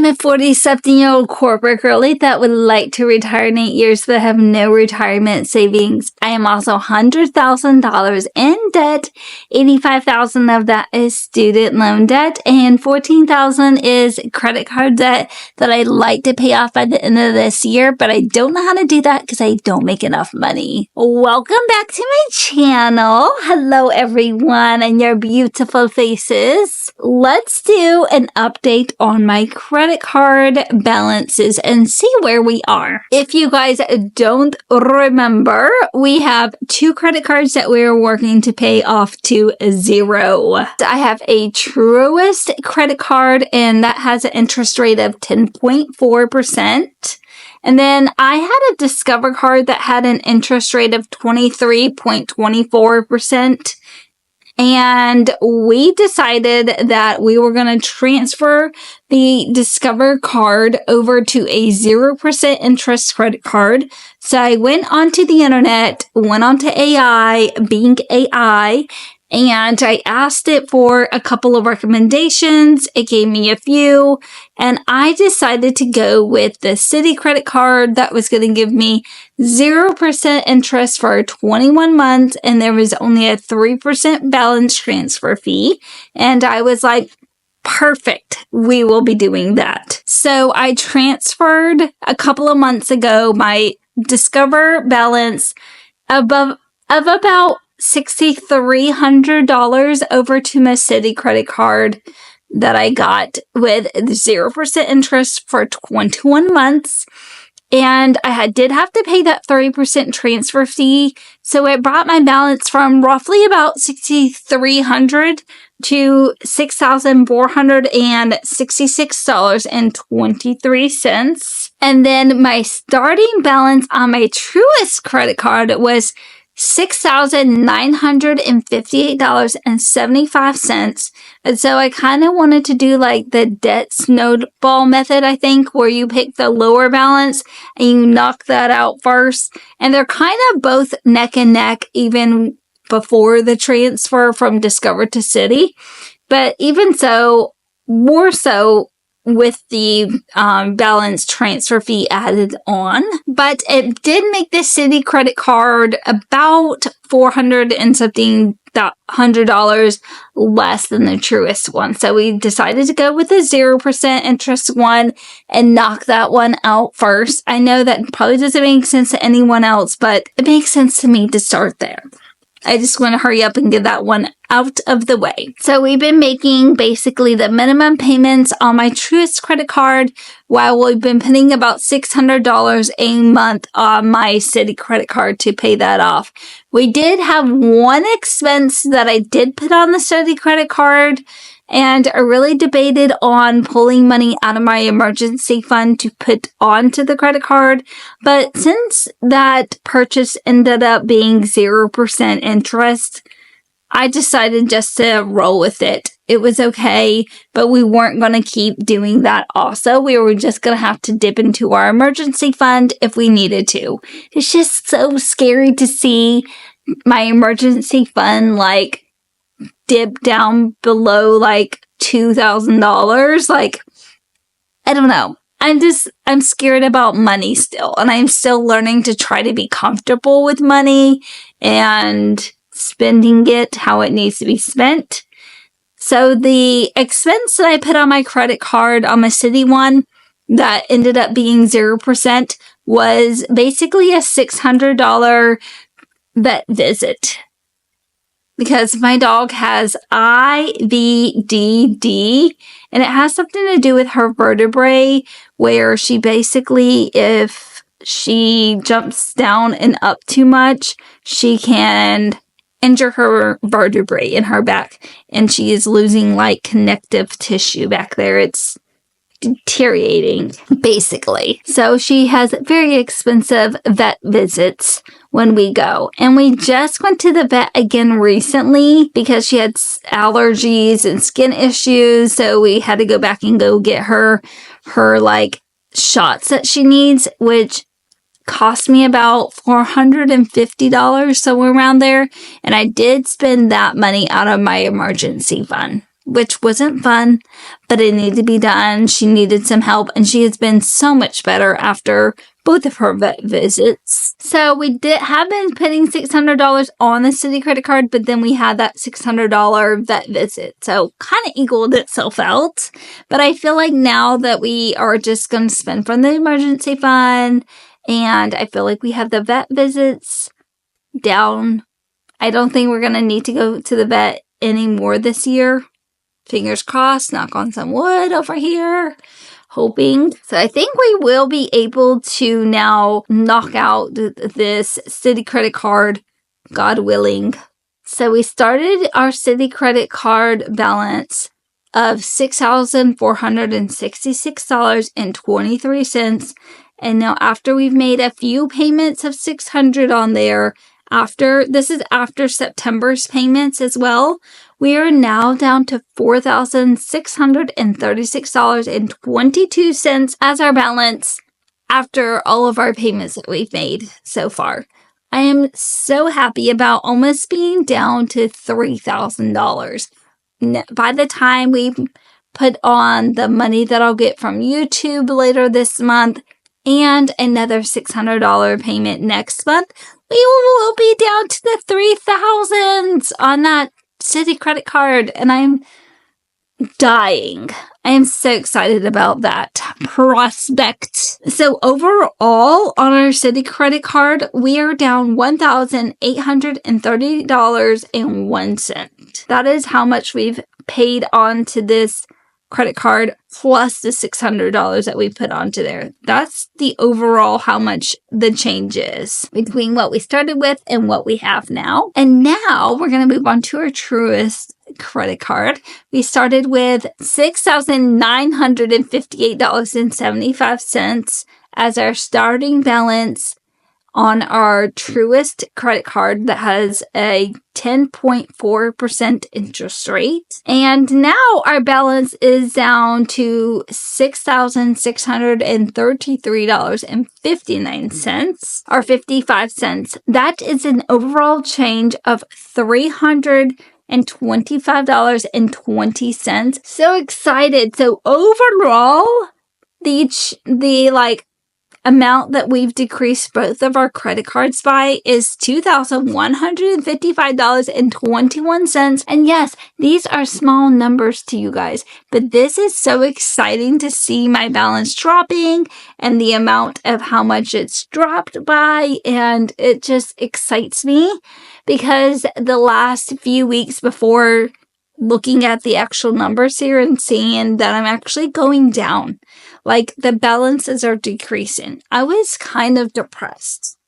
I'm a 40-something-year-old corporate girly that would like to retire in 8 years but have no retirement savings. I am also $100,000 in debt. $85,000 of that is student loan debt, and $14,000 is credit card debt that I'd like to pay off by the end of this year, but I don't know how to do that because I don't make enough money. Welcome back to my channel. Hello, everyone, and your beautiful faces. Let's do an update on my credit card balances and see where we are. If you guys don't remember, we have 2 credit cards that we are working to pay off to 0. I have a Truist credit card, and that has an interest rate of 10.4%. And then I had a Discover card that had an interest rate of 23.24%. And we decided that we were going to transfer the Discover card over to a 0% interest credit card. So I went onto the internet, went onto Bing AI, and I asked it for a couple of recommendations. It gave me a few, and I decided to go with the Citi credit card that was going to give me 0% interest for 21 months, and there was only a 3% balance transfer fee. And I was like, perfect, we will be doing that. So I transferred a couple of months ago my Discover balance of about $6,300 over to my Citi credit card that I got with 0% interest for 21 months. And I did have to pay that 30% transfer fee. So it brought my balance from roughly about $6,300 to $6,466.23. And then my starting balance on my Truist credit card was $6,958.75. And so I kind of wanted to do like the debt snowball method, I think, where you pick the lower balance and you knock that out first. And they're kind of both neck and neck even before the transfer from Discover to Citi. But even so, more so with the balance transfer fee added on. But it did make the Citi credit card about $400 and something $100 less than the Truist one. So we decided to go with the 0% interest one and knock that one out first. I know that probably doesn't make sense to anyone else, but it makes sense to me to start there. I just want to hurry up and get that one out of the way. So we've been making basically the minimum payments on my Truist credit card while we've been putting about $600 a month on my Citi credit card to pay that off. We did have one expense that I did put on the Citi credit card, and I really debated on pulling money out of my emergency fund to put onto the credit card. But since that purchase ended up being 0% interest, I decided just to roll with it. It was okay, but we weren't going to keep doing that also. We were just going to have to dip into our emergency fund if we needed to. It's just so scary to see my emergency fund like dip down below like $2,000. Like, I don't know. I'm scared about money still, and I'm still learning to try to be comfortable with money and spending it how it needs to be spent. So the expense that I put on my credit card on my Citi one that ended up being 0% was basically a $600 vet visit. Because my dog has IVDD, and it has something to do with her vertebrae, where she basically, if she jumps down and up too much, she can injure her vertebrae in her back, and she is losing like connective tissue back there. It's deteriorating, basically. So she has very expensive vet visits when we go. And we just went to the vet again recently because she had allergies and skin issues. So we had to go back and go get her like shots that she needs, which cost me about $450, somewhere around there. And I did spend that money out of my emergency fund. which wasn't fun, but it needed to be done. She needed some help, and she has been so much better after both of her vet visits. So we have been putting $600 on the city credit card, but then we had that $600 vet visit. So kind of equaled itself out. But I feel like now that we are just going to spend from the emergency fund, and I feel like we have the vet visits down. I don't think we're going to need to go to the vet anymore this year. Fingers crossed, knock on some wood over here. Hoping. So I think we will be able to now knock out this city credit card, God willing. So we started our city credit card balance of $6,466.23. And now after we've made a few payments of $600 on there, this is after September's payments as well, we are now down to $4,636.22 as our balance after all of our payments that we've made so far. I am so happy about almost being down to $3,000. By the time we put on the money that I'll get from YouTube later this month and another $600 payment next month, we will be down to the 3,000s on that city credit card, and I'm dying. I am so excited about that prospect. So overall, on our city credit card, we are down $1,830.01. That is how much we've paid on to this credit card plus the $600 that we put onto there. That's the overall how much the change is between what we started with and what we have now. And now we're going to move on to our Truist credit card. We started with $6,958.75 as our starting balance on our Truist credit card that has a 10.4% interest rate. And now our balance is down to $6,633.59 or 55 cents. That is an overall change of $325.20. So excited. So overall, the amount that we've decreased both of our credit cards by is $2,155.21. And yes, these are small numbers to you guys, but this is so exciting to see my balance dropping and the amount of how much it's dropped by. And it just excites me because the last few weeks before looking at the actual numbers here and seeing that I'm actually going down, like the balances are decreasing, I was kind of depressed.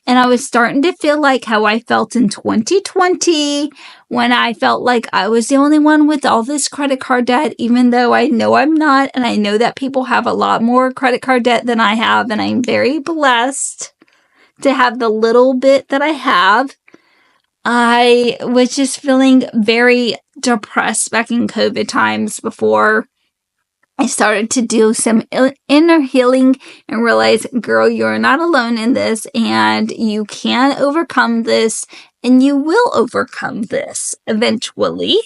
And I was starting to feel like how I felt in 2020 when I felt like I was the only one with all this credit card debt, even though I know I'm not. And I know that people have a lot more credit card debt than I have. And I'm very blessed to have the little bit that I have. I was just feeling very depressed back in COVID times before I started to do some inner healing and realize, girl, you're not alone in this and you can overcome this and you will overcome this eventually.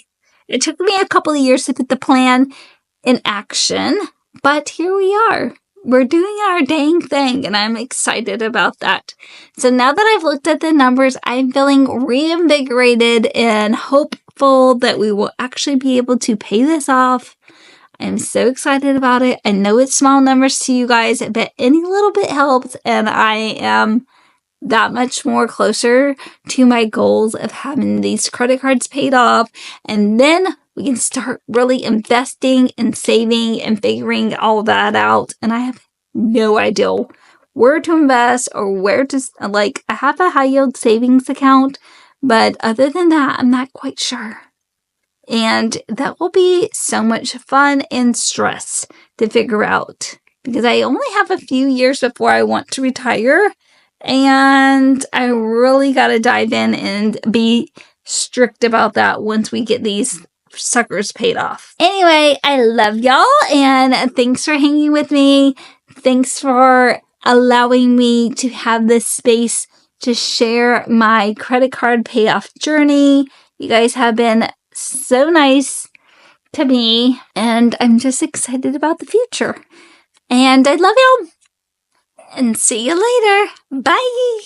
It took me a couple of years to put the plan in action, but here we are. We're doing our dang thing, and I'm excited about that. So now that I've looked at the numbers, I'm feeling reinvigorated and hopeful that we will actually be able to pay this off. I'm so excited about it. I know it's small numbers to you guys, but any little bit helps, and I am that much more closer to my goals of having these credit cards paid off, and then we can start really investing and saving and figuring all that out. And I have no idea where to invest or where to, I have a high yield savings account, but other than that, I'm not quite sure. And that will be so much fun and stress to figure out because I only have a few years before I want to retire. And I really got to dive in and be strict about that once we get these suckers paid off. Anyway, I love y'all and thanks for hanging with me. Thanks for allowing me to have this space to share my credit card payoff journey. You guys have been so nice to me, and I'm just excited about the future. And I love y'all. And see you later. Bye.